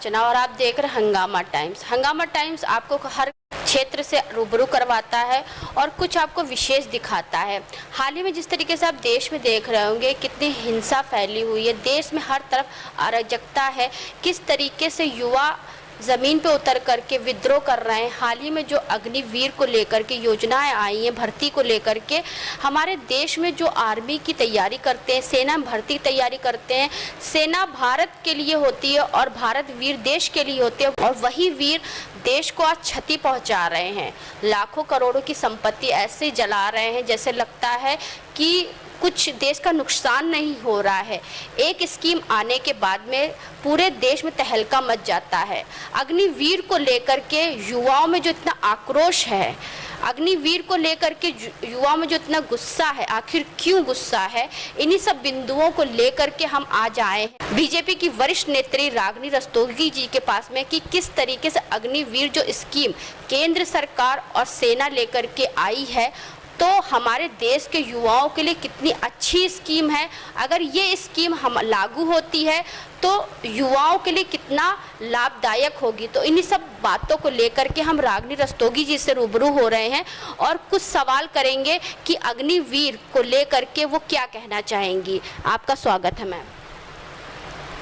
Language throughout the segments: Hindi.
अर्चना और आप देख रहे हंगामा टाइम्स। हंगामा टाइम्स आपको हर क्षेत्र से रूबरू करवाता है और कुछ आपको विशेष दिखाता है। हाल ही में जिस तरीके से आप देश में देख रहे होंगे कितनी हिंसा फैली हुई है, देश में हर तरफ अराजकता है, किस तरीके से युवा ज़मीन पे उतर करके विद्रोह कर रहे हैं। हाल ही में जो अग्निवीर को लेकर के योजनाएं आई हैं, भर्ती को लेकर के, हमारे देश में जो आर्मी की तैयारी करते हैं, सेना में भर्ती की तैयारी करते हैं, सेना भारत के लिए होती है और भारत वीर देश के लिए होते हैं, और वही वीर देश को आज क्षति पहुंचा रहे हैं। लाखों करोड़ों की संपत्ति ऐसे जला रहे हैं जैसे लगता है कि कुछ देश का नुकसान नहीं हो रहा है। एक स्कीम आने के बाद में पूरे देश में तहलका मच जाता है। अग्निवीर को लेकर के युवाओं में जो इतना आक्रोश है, अग्निवीर को लेकर के युवाओं में जो इतना गुस्सा है, आखिर क्यों गुस्सा है, इन्हीं सब बिंदुओं को लेकर के हम आज आए हैं बीजेपी की वरिष्ठ नेत्री रागिनी रस्तोगी जी के पास में कि किस तरीके से अग्निवीर जो स्कीम केंद्र सरकार और सेना लेकर के आई है तो हमारे देश के युवाओं के लिए कितनी अच्छी स्कीम है। अगर ये स्कीम हम लागू होती है तो युवाओं के लिए कितना लाभदायक होगी। तो इन्हीं सब बातों को लेकर के हम रागिनी रस्तोगी जी से रूबरू हो रहे हैं और कुछ सवाल करेंगे कि अग्निवीर को लेकर के वो क्या कहना चाहेंगी। आपका स्वागत है मैम।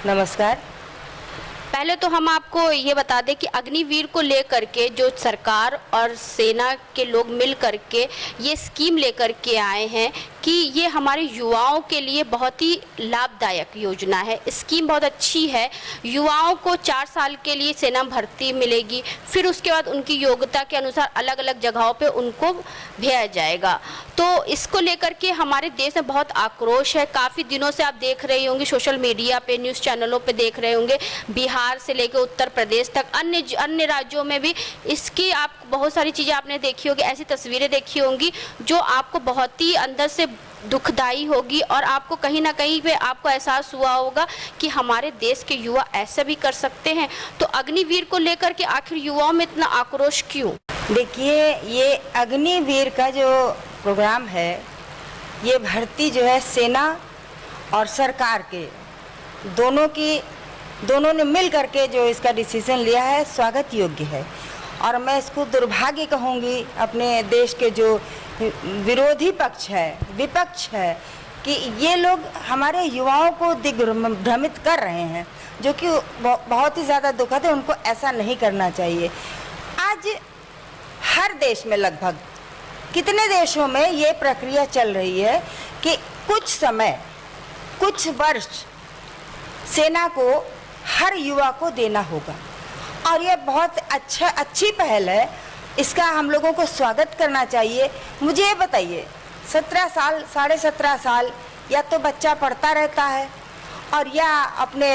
नमस्कार। पहले तो हम आपको ये बता दें कि अग्निवीर को लेकर के जो सरकार और सेना के लोग मिल करके ये स्कीम लेकर के आए हैं कि ये हमारे युवाओं के लिए बहुत ही लाभदायक योजना है। स्कीम बहुत अच्छी है। युवाओं को 4 साल के लिए सेना भर्ती मिलेगी, फिर उसके बाद उनकी योग्यता के अनुसार अलग अलग जगहों पे उनको भेजा जाएगा। तो इसको लेकर के हमारे देश में बहुत आक्रोश है। काफ़ी दिनों से आप देख रहे होंगे, सोशल मीडिया पे, न्यूज़ चैनलों पे देख रहे होंगे, बिहार से लेकर उत्तर प्रदेश तक, अन्य राज्यों में भी इसकी आप बहुत सारी चीज़ें आपने देखी होगी, ऐसी तस्वीरें देखी होंगी जो आपको बहुत ही अंदर से दुखदाई होगी और आपको कहीं ना कहीं पे आपको एहसास हुआ होगा कि हमारे देश के युवा ऐसा भी कर सकते हैं। तो अग्निवीर को लेकर के आखिर युवाओं में इतना आक्रोश क्यों? देखिए, ये अग्निवीर का जो प्रोग्राम है, ये भर्ती जो है सेना और सरकार के दोनों ने मिल करके जो इसका डिसीजन लिया है, स्वागत योग्य है। और मैं इसको दुर्भाग्य कहूँगी अपने देश के जो विरोधी पक्ष है, विपक्ष है, कि ये लोग हमारे युवाओं को दिग्भ्रमित कर रहे हैं, जो कि बहुत ही ज़्यादा दुखद है। उनको ऐसा नहीं करना चाहिए। आज हर देश में, लगभग कितने देशों में ये प्रक्रिया चल रही है कि कुछ वर्ष सेना को हर युवा को देना होगा, और ये बहुत अच्छी पहल है। इसका हम लोगों को स्वागत करना चाहिए। मुझे ये बताइए, 17 साल, 17.5 साल या तो बच्चा पढ़ता रहता है और या अपने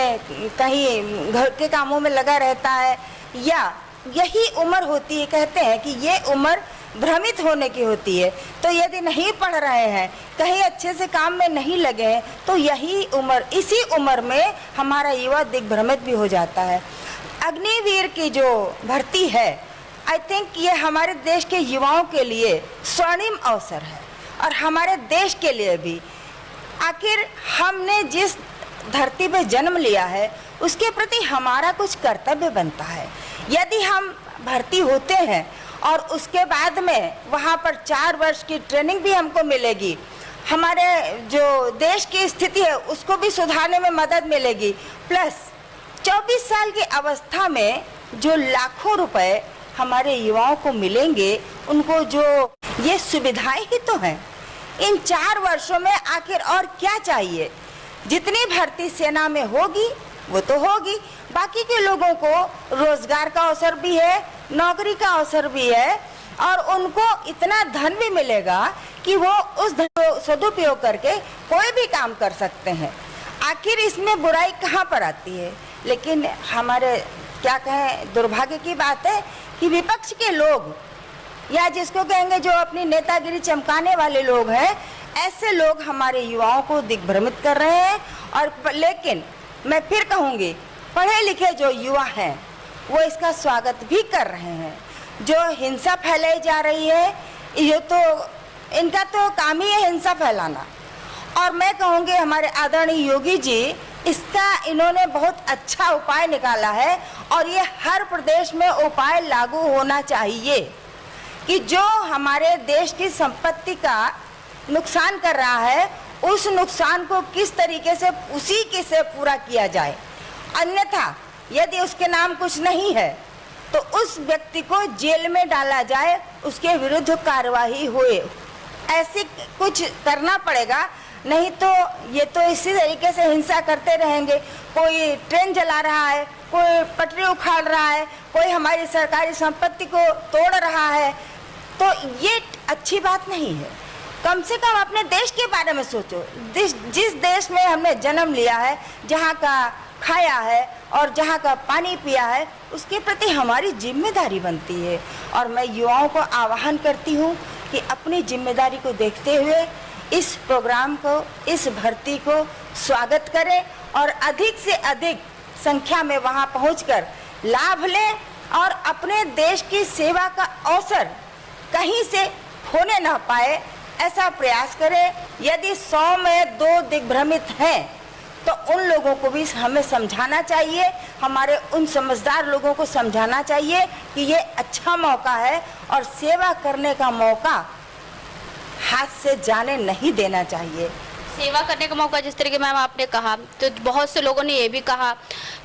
कहीं घर के कामों में लगा रहता है, या यही उम्र होती है, कहते हैं कि ये उम्र भ्रमित होने की होती है। तो यदि नहीं पढ़ रहे हैं, कहीं अच्छे से काम में नहीं लगे हैं, तो इसी उम्र में हमारा युवा दिग्भ्रमित भी हो जाता है। अग्निवीर की जो भर्ती है, आई थिंक ये हमारे देश के युवाओं के लिए स्वर्णिम अवसर है, और हमारे देश के लिए भी। आखिर हमने जिस धरती पे जन्म लिया है, उसके प्रति हमारा कुछ कर्तव्य बनता है। यदि हम भर्ती होते हैं और उसके बाद में वहाँ पर 4 वर्ष की ट्रेनिंग भी हमको मिलेगी, हमारे जो देश की स्थिति है उसको भी सुधारने में मदद मिलेगी, प्लस 24 साल की अवस्था में जो लाखों रुपए हमारे युवाओं को मिलेंगे, उनको जो ये सुविधाएं ही तो हैं। इन 4 वर्षों में आखिर और क्या चाहिए? जितनी भर्ती सेना में होगी वो तो होगी, बाकी के लोगों को रोजगार का अवसर भी है, नौकरी का अवसर भी है, और उनको इतना धन भी मिलेगा कि वो उस धन को सदुपयोग करके कोई भी काम कर सकते हैं। आखिर इसमें बुराई कहाँ पर आती है? लेकिन हमारे क्या कहें, दुर्भाग्य की बात है कि विपक्ष के लोग, या जिसको कहेंगे जो अपनी नेतागिरी चमकाने वाले लोग हैं, ऐसे लोग हमारे युवाओं को दिग्भ्रमित कर रहे हैं। और लेकिन मैं फिर कहूँगी, पढ़े लिखे जो युवा हैं वो इसका स्वागत भी कर रहे हैं। जो हिंसा फैलाई जा रही है, ये तो इनका तो काम ही है हिंसा फैलाना। और मैं कहूँगी हमारे आदरणीय योगी जी इसका इन्होंने बहुत अच्छा उपाय निकाला है और ये हर प्रदेश में उपाय लागू होना चाहिए कि जो हमारे देश की संपत्ति का नुकसान कर रहा है उस नुकसान को किस तरीके से उसी के से पूरा किया जाए। अन्यथा यदि उसके नाम कुछ नहीं है तो उस व्यक्ति को जेल में डाला जाए, उसके विरुद्ध कार्रवाई होए, ऐसे कुछ करना पड़ेगा। नहीं तो ये तो इसी तरीके से हिंसा करते रहेंगे। कोई ट्रेन जला रहा है, कोई पटरी उखाड़ रहा है, कोई हमारी सरकारी संपत्ति को तोड़ रहा है, तो ये अच्छी बात नहीं है। कम से कम अपने देश के बारे में सोचो। जिस देश में हमने जन्म लिया है, जहाँ का खाया है और जहाँ का पानी पिया है, उसके प्रति हमारी जिम्मेदारी बनती है। और मैं युवाओं को आह्वान करती हूँ कि अपनी जिम्मेदारी को देखते हुए इस प्रोग्राम को, इस भर्ती को स्वागत करें और अधिक से अधिक संख्या में वहाँ पहुँचकर लाभ लें और अपने देश की सेवा का अवसर कहीं से खोने ना पाए, ऐसा प्रयास करें। यदि 100 में 2 दिग्भ्रमित हैं तो उन लोगों को भी हमें समझाना चाहिए, हमारे उन समझदार लोगों को समझाना चाहिए कि ये अच्छा मौका है और सेवा करने का मौका हाथ से जाने नहीं देना चाहिए। सेवा करने का मौका, जिस तरीके मैम आपने कहा, तो बहुत से लोगों ने ये भी कहा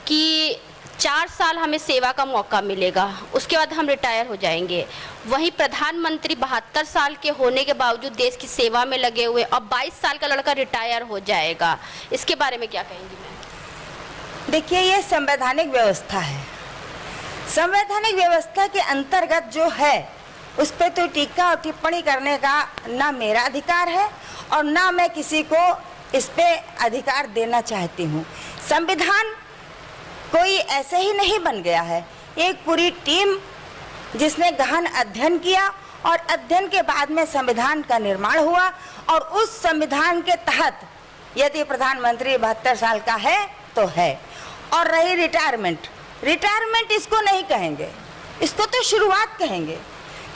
कि 4 साल हमें सेवा का मौका मिलेगा, उसके बाद हम रिटायर हो जाएंगे। वहीं प्रधानमंत्री 72 साल के होने के बावजूद देश की सेवा में लगे हुए, अब 22 साल का लड़का रिटायर हो जाएगा, इसके बारे में क्या कहेंगी मैम? देखिए, ये संवैधानिक व्यवस्था है। संवैधानिक व्यवस्था के अंतर्गत जो है उस पर तो टीका और टिप्पणी करने का ना मेरा अधिकार है और ना मैं किसी को इस पे अधिकार देना चाहती हूँ। संविधान कोई ऐसे ही नहीं बन गया है, एक पूरी टीम जिसने गहन अध्ययन किया और अध्ययन के बाद में संविधान का निर्माण हुआ और उस संविधान के तहत यदि प्रधानमंत्री 72 साल का है तो है। और रही रिटायरमेंट इसको नहीं कहेंगे, इसको तो शुरुआत कहेंगे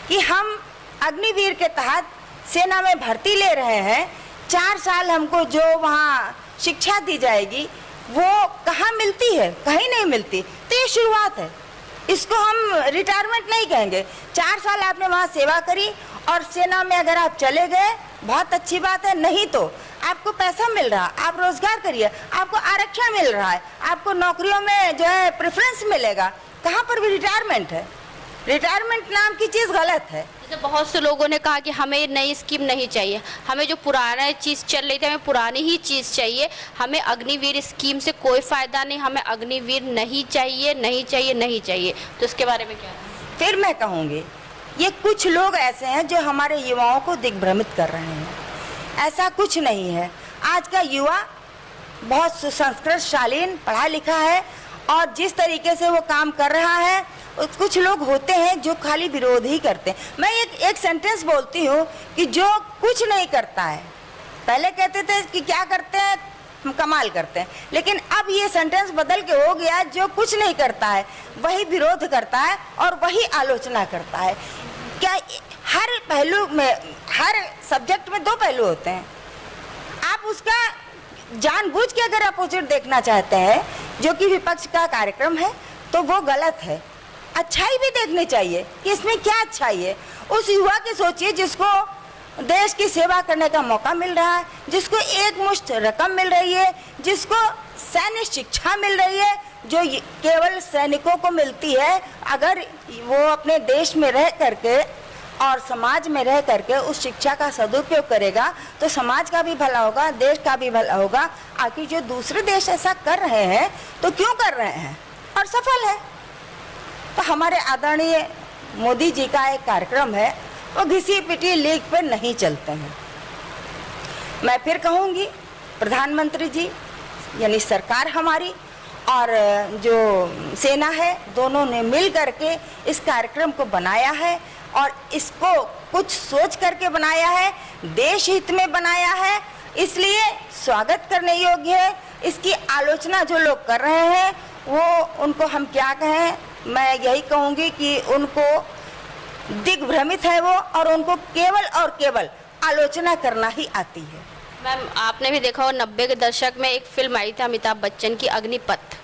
कि हम अग्निवीर के तहत सेना में भर्ती ले रहे हैं। 4 साल हमको जो वहाँ शिक्षा दी जाएगी वो कहाँ मिलती है? कहीं नहीं मिलती। तो ये शुरुआत है, इसको हम रिटायरमेंट नहीं कहेंगे। 4 साल आपने वहाँ सेवा करी और सेना में अगर आप चले गए, बहुत अच्छी बात है। नहीं तो आपको पैसा मिल रहा, आप रोजगार करिए, आपको आरक्षण मिल रहा है, आपको नौकरियों में जो है प्रेफरेंस मिलेगा, कहाँ पर भी रिटायरमेंट है? रिटायरमेंट नाम की चीज़ गलत है। जैसे बहुत से लोगों ने कहा कि हमें नई स्कीम नहीं चाहिए, हमें जो पुराना चीज़ चल रही थी हमें पुरानी ही चीज़ चाहिए, हमें अग्निवीर स्कीम से कोई फ़ायदा नहीं, हमें अग्निवीर नहीं चाहिए, नहीं चाहिए, नहीं चाहिए। तो इसके बारे में क्या है? फिर मैं कहूँगी, ये कुछ लोग ऐसे हैं जो हमारे युवाओं को दिग्भ्रमित कर रहे हैं। ऐसा कुछ नहीं है। आज का युवा बहुत सुसंस्कृत, शालीन, पढ़ा लिखा है और जिस तरीके से वो काम कर रहा है, कुछ लोग होते हैं जो खाली विरोध ही करते हैं। मैं एक सेंटेंस बोलती हूँ कि जो कुछ नहीं करता है, पहले कहते थे कि क्या करते हैं, हम कमाल करते हैं, लेकिन अब ये सेंटेंस बदल के हो गया, जो कुछ नहीं करता है वही विरोध करता है और वही आलोचना करता है। क्या हर पहलू में, हर सब्जेक्ट में 2 पहलू होते हैं। आप उसका जानबूझ के अगर अपोजिट देखना चाहते हैं, जो कि विपक्ष का कार्यक्रम है, तो वो गलत है। अच्छाई भी देखनी चाहिए कि इसमें क्या अच्छाई है। उस युवा की सोचिए जिसको देश की सेवा करने का मौका मिल रहा है, जिसको एक मुश्त रकम मिल रही है, जिसको सैन्य शिक्षा मिल रही है, जो केवल सैनिकों को मिलती है। अगर वो अपने देश में रह करके और समाज में रह करके उस शिक्षा का सदुपयोग करेगा तो समाज का भी भला होगा, देश का भी भला होगा। आखिर जो दूसरे देश ऐसा कर रहे हैं तो क्यों कर रहे हैं और सफल है। तो हमारे आदरणीय मोदी जी का एक कार्यक्रम है, वो घिसी पिटी लीक पे नहीं चलते हैं। मैं फिर कहूँगी, प्रधानमंत्री जी यानी सरकार हमारी और जो सेना है, दोनों ने मिल करके इस कार्यक्रम को बनाया है और इसको कुछ सोच करके बनाया है, देश हित में बनाया है, इसलिए स्वागत करने योग्य है। इसकी आलोचना जो लोग कर रहे हैं वो, उनको हम क्या कहें, मैं यही कहूँगी कि उनको दिग्भ्रमित है वो, और उनको केवल और केवल आलोचना करना ही आती है। मैम आपने भी देखा हो 90 के दशक में एक फिल्म आई थी अमिताभ बच्चन की अग्निपथ।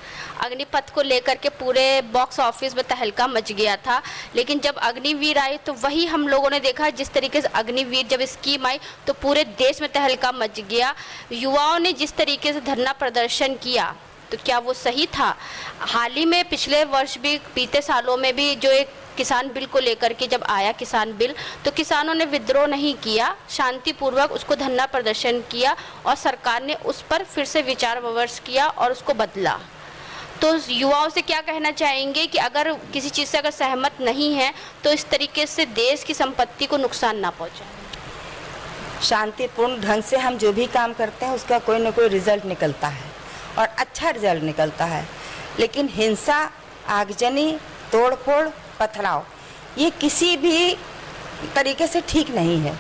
अग्निपथ को लेकर के पूरे बॉक्स ऑफिस में तहलका मच गया था, लेकिन जब अग्निवीर आई तो वही हम लोगों ने देखा जिस तरीके से अग्निवीर जब स्कीम आई तो पूरे देश में तहलका मच गया। युवाओं ने जिस तरीके से धरना प्रदर्शन किया तो क्या वो सही था? हाल ही में पिछले वर्ष भी बीते सालों में भी जो एक किसान बिल को लेकर के जब आया किसान बिल, तो किसानों ने विद्रोह नहीं किया, शांतिपूर्वक उसको धरना प्रदर्शन किया और सरकार ने उस पर फिर से विचार विमर्श किया और उसको बदला। तो युवाओं से क्या कहना चाहेंगे कि अगर किसी चीज़ से अगर सहमत नहीं है तो इस तरीके से देश की संपत्ति को नुकसान ना पहुंचाए? शांतिपूर्ण ढंग से हम जो भी काम करते हैं उसका कोई ना कोई रिजल्ट निकलता है और अच्छा रिजल्ट निकलता है, लेकिन हिंसा, आगजनी, तोड़फोड़, पथराव ये किसी भी तरीके से ठीक नहीं है।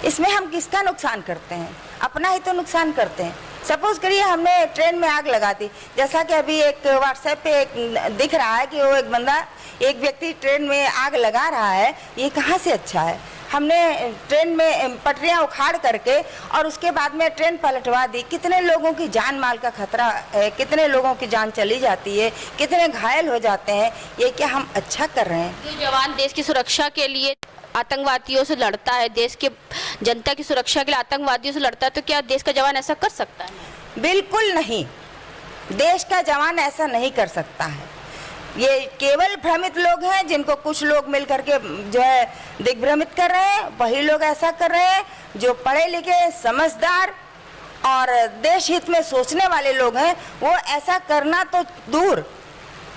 इसमें हम किसका नुकसान करते हैं? अपना ही तो नुकसान करते हैं। सपोज करिए हमने ट्रेन में आग लगा दी, जैसा कि अभी एक व्हाट्सएप पे एक दिख रहा है कि वो एक व्यक्ति ट्रेन में आग लगा रहा है। ये कहाँ से अच्छा है? हमने ट्रेन में पटरियां उखाड़ करके और उसके बाद में ट्रेन पलटवा दी। कितने लोगों की जान माल का खतरा है, कितने लोगों की जान चली जाती है, कितने घायल हो जाते हैं। ये क्या हम अच्छा कर रहे हैं? जो जवान देश की सुरक्षा के लिए आतंकवादियों से लड़ता है, देश के जनता की सुरक्षा के लिए आतंकवादियों से लड़ता है, तो क्या देश का जवान ऐसा कर सकता है? बिल्कुल नहीं, देश का जवान ऐसा नहीं कर सकता है। ये केवल भ्रमित लोग हैं, जिनको कुछ लोग मिल करके जो है दिग्भ्रमित कर रहे हैं। वही लोग ऐसा कर रहे हैं जो पढ़े लिखे, समझदार और देश हित में सोचने वाले लोग हैं। वो ऐसा करना तो दूर,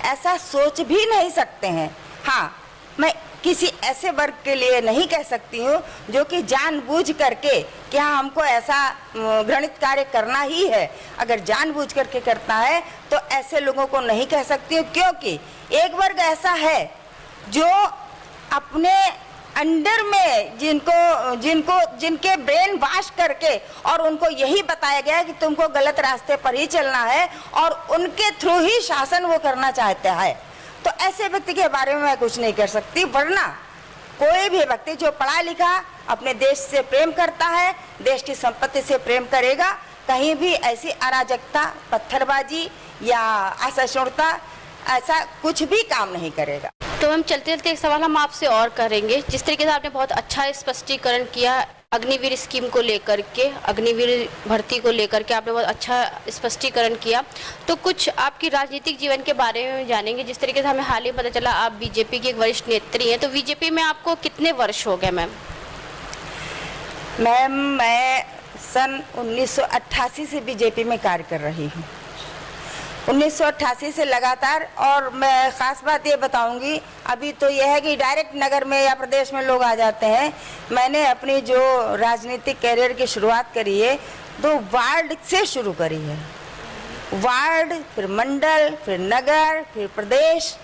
ऐसा सोच भी नहीं सकते हैं। हाँ, मैं किसी ऐसे वर्ग के लिए नहीं कह सकती हूँ जो कि जानबूझ करके क्या हमको ऐसा घृणित कार्य करना ही है। अगर जानबूझ करके करता है तो ऐसे लोगों को नहीं कह सकती हूँ, क्योंकि एक वर्ग ऐसा है जो अपने अंडर में जिनके ब्रेन वॉश करके और उनको यही बताया गया है कि तुमको गलत रास्ते पर ही चलना है और उनके थ्रू ही शासन वो करना चाहता है। तो ऐसे व्यक्ति के बारे में मैं कुछ नहीं कर सकती, वरना कोई भी व्यक्ति जो पढ़ा लिखा अपने देश से प्रेम करता है, देश की संपत्ति से प्रेम करेगा, कहीं भी ऐसी अराजकता, पत्थरबाजी या असहिष्णुता ऐसा कुछ भी काम नहीं करेगा। तो हम चलते चलते एक सवाल हम आपसे और करेंगे। जिस तरीके से आपने बहुत अच्छा स्पष्टीकरण किया अग्निवीर स्कीम को लेकर के, अग्निवीर भर्ती को लेकर के आपने बहुत अच्छा स्पष्टीकरण किया, तो कुछ आपकी राजनीतिक जीवन के बारे में जानेंगे। जिस तरीके से हमें हाल ही पता चला आप बीजेपी की एक वरिष्ठ नेत्री हैं, तो बीजेपी में आपको कितने वर्ष हो गए मैम? मैम, मैं सन 1988 से बीजेपी में कार्य कर रही हूँ, 1988 से लगातार। और मैं ख़ास बात ये बताऊंगी, अभी तो यह है कि डायरेक्ट नगर में या प्रदेश में लोग आ जाते हैं। मैंने अपनी जो राजनीतिक कैरियर की शुरुआत करी है तो वार्ड से शुरू करी है। वार्ड, फिर मंडल, फिर नगर, फिर प्रदेश,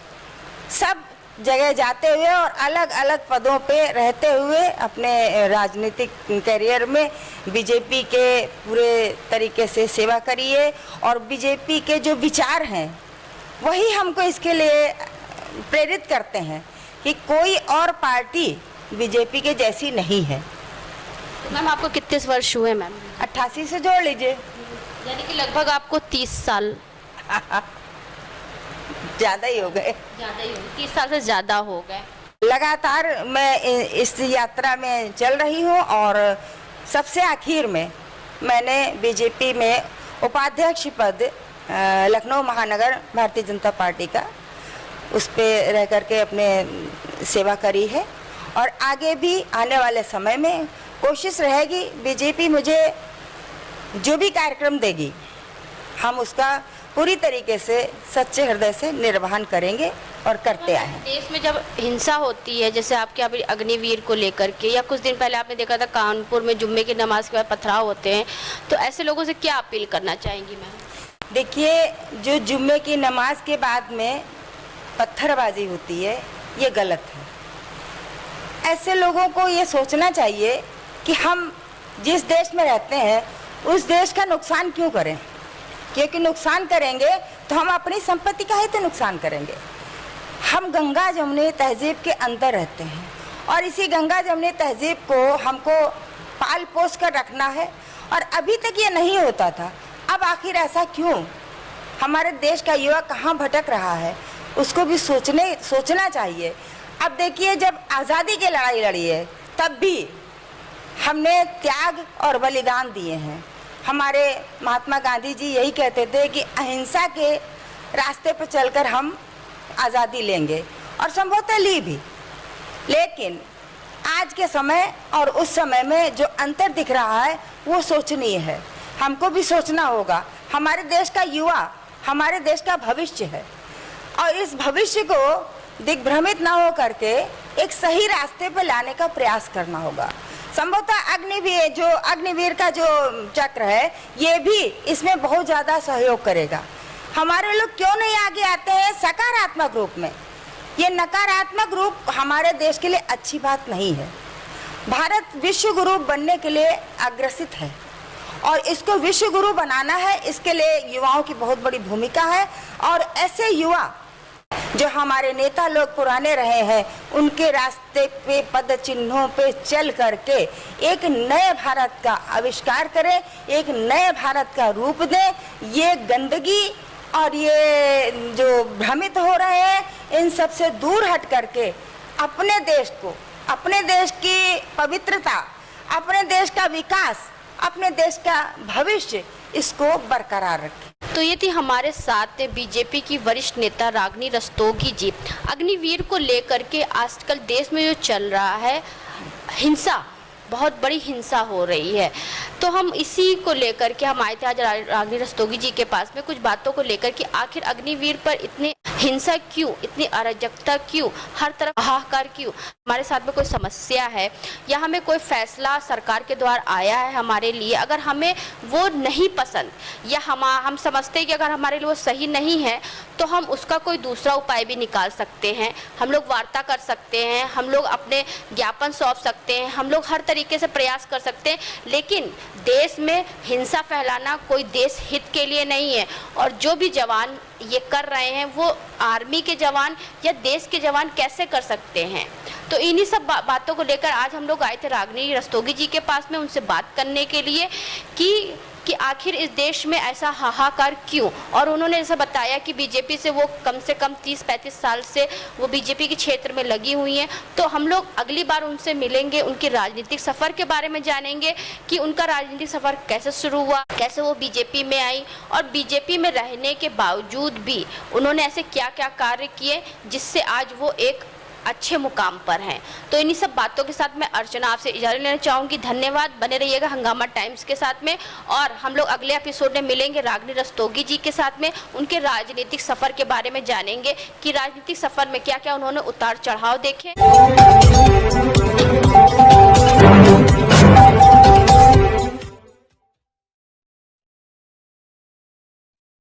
सब जगह जाते हुए और अलग अलग पदों पे रहते हुए अपने राजनीतिक कैरियर में बीजेपी के पूरे तरीके से सेवा करी है। और बीजेपी के जो विचार हैं वही हमको इसके लिए प्रेरित करते हैं कि कोई और पार्टी बीजेपी के जैसी नहीं है। मैम आपको कितने वर्ष हुए मैम? 88 से जोड़ लीजिए, यानी कि लगभग आपको 30 साल ज़्यादा ही हो गए। ज़्यादा ही हो, 30 साल से ज़्यादा हो गए। लगातार मैं इस यात्रा में चल रही हूँ और सबसे आखिर में मैंने बीजेपी में उपाध्यक्ष पद लखनऊ महानगर भारतीय जनता पार्टी का उस पे रह करके अपने सेवा करी है। और आगे भी आने वाले समय में कोशिश रहेगी, बीजेपी मुझे जो भी कार्यक्रम देगी हम उसका पूरी तरीके से सच्चे हृदय से निर्वहन करेंगे और करते आए हैं। देश में जब हिंसा होती है, जैसे आपके अभी अग्निवीर को लेकर के, या कुछ दिन पहले आपने देखा था कानपुर में जुम्मे की नमाज के बाद पथराव होते हैं, तो ऐसे लोगों से क्या अपील करना चाहेंगी मैम? देखिए, जो जुम्मे की नमाज के बाद में पत्थरबाजी होती है ये गलत है। ऐसे लोगों को ये सोचना चाहिए कि हम जिस देश में रहते हैं उस देश का नुकसान क्यों करें, क्योंकि नुकसान करेंगे तो हम अपनी संपत्ति का ही तो नुकसान करेंगे। हम गंगा जमुनी तहजीब के अंदर रहते हैं और इसी गंगा जमुनी तहजीब को हमको पाल पोस कर रखना है और अभी तक ये नहीं होता था। अब आखिर ऐसा क्यों? हमारे देश का युवा कहाँ भटक रहा है, उसको भी सोचना चाहिए। अब देखिए, जब आज़ादी की लड़ाई लड़ी है तब भी हमने त्याग और बलिदान दिए हैं। हमारे महात्मा गांधी जी यही कहते थे कि अहिंसा के रास्ते पर चलकर हम आज़ादी लेंगे, और संभवतः ली भी। लेकिन आज के समय और उस समय में जो अंतर दिख रहा है वो सोचनीय है। हमको भी सोचना होगा। हमारे देश का युवा हमारे देश का भविष्य है, और इस भविष्य को दिग्भ्रमित ना हो करके एक सही रास्ते पर लाने का प्रयास करना होगा। संभवतः अग्निवीर का जो चक्र है ये भी इसमें बहुत ज़्यादा सहयोग करेगा। हमारे लोग क्यों नहीं आगे आते हैं सकारात्मक रूप में? ये नकारात्मक रूप हमारे देश के लिए अच्छी बात नहीं है। भारत विश्व गुरु बनने के लिए अग्रसित है, और इसको विश्व गुरु बनाना है, इसके लिए युवाओं की बहुत बड़ी भूमिका है। और ऐसे युवा जो हमारे नेता लोग पुराने रहे हैं, उनके रास्ते पे पद चिन्हों पे चल करके एक नए भारत का आविष्कार करें, एक नए भारत का रूप दें। ये गंदगी और ये जो भ्रमित हो रहे हैं, इन सब से दूर हट करके अपने देश को, अपने देश की पवित्रता, अपने देश का विकास, अपने देश का भविष्य, इसको बरकरार रखें। तो ये थी हमारे साथ बीजेपी की वरिष्ठ नेता रागिनी रस्तोगी जी। अग्निवीर को लेकर के आजकल देश में जो चल रहा है हिंसा, बहुत बड़ी हिंसा हो रही है, तो हम इसी को लेकर के हम आए थे आज रागिनी रस्तोगी जी के पास में कुछ बातों को लेकर कि आखिर अग्निवीर पर इतने हिंसा क्यों, इतनी अराजकता क्यों, हर तरफ हाहाकार क्यों? हमारे साथ में कोई समस्या है या हमें कोई फैसला सरकार के द्वारा आया है हमारे लिए, अगर हमें वो नहीं पसंद या हम समझते हैं कि अगर हमारे लिए वो सही नहीं है तो हम उसका कोई दूसरा उपाय भी निकाल सकते हैं। हम लोग वार्ता कर सकते हैं, हम लोग अपने ज्ञापन सौंप सकते हैं, हम लोग हर तरीके से प्रयास कर सकते हैं, लेकिन देश में हिंसा फैलाना कोई देश हित के लिए नहीं है। और जो भी जवान ये कर रहे हैं वो आर्मी के जवान या देश के जवान कैसे कर सकते हैं? तो इन्हीं सब बातों को लेकर आज हम लोग आए थे रागिनी रस्तोगी जी के पास में उनसे बात करने के लिए कि आखिर इस देश में ऐसा हाहाकार क्यों। और उन्होंने ऐसा बताया कि बीजेपी से वो कम से कम 30-35 साल से वो बीजेपी के क्षेत्र में लगी हुई हैं। तो हम लोग अगली बार उनसे मिलेंगे, उनके राजनीतिक सफ़र के बारे में जानेंगे कि उनका राजनीतिक सफ़र कैसे शुरू हुआ, कैसे वो बीजेपी में आई, और बीजेपी में रहने के बावजूद भी उन्होंने ऐसे क्या क्या कार्य किए जिससे आज वो एक अच्छे मुकाम पर हैं। तो इन्हीं सब बातों के साथ मैं अर्चना आपसे इजाज़त लेना चाहूँगी। धन्यवाद, बने रहिएगा हंगामा टाइम्स के साथ में, और हम लोग अगले एपिसोड में मिलेंगे रागिनी रस्तोगी जी के साथ में, उनके राजनीतिक सफ़र के बारे में जानेंगे कि राजनीतिक सफ़र में क्या क्या उन्होंने उतार चढ़ाव देखे।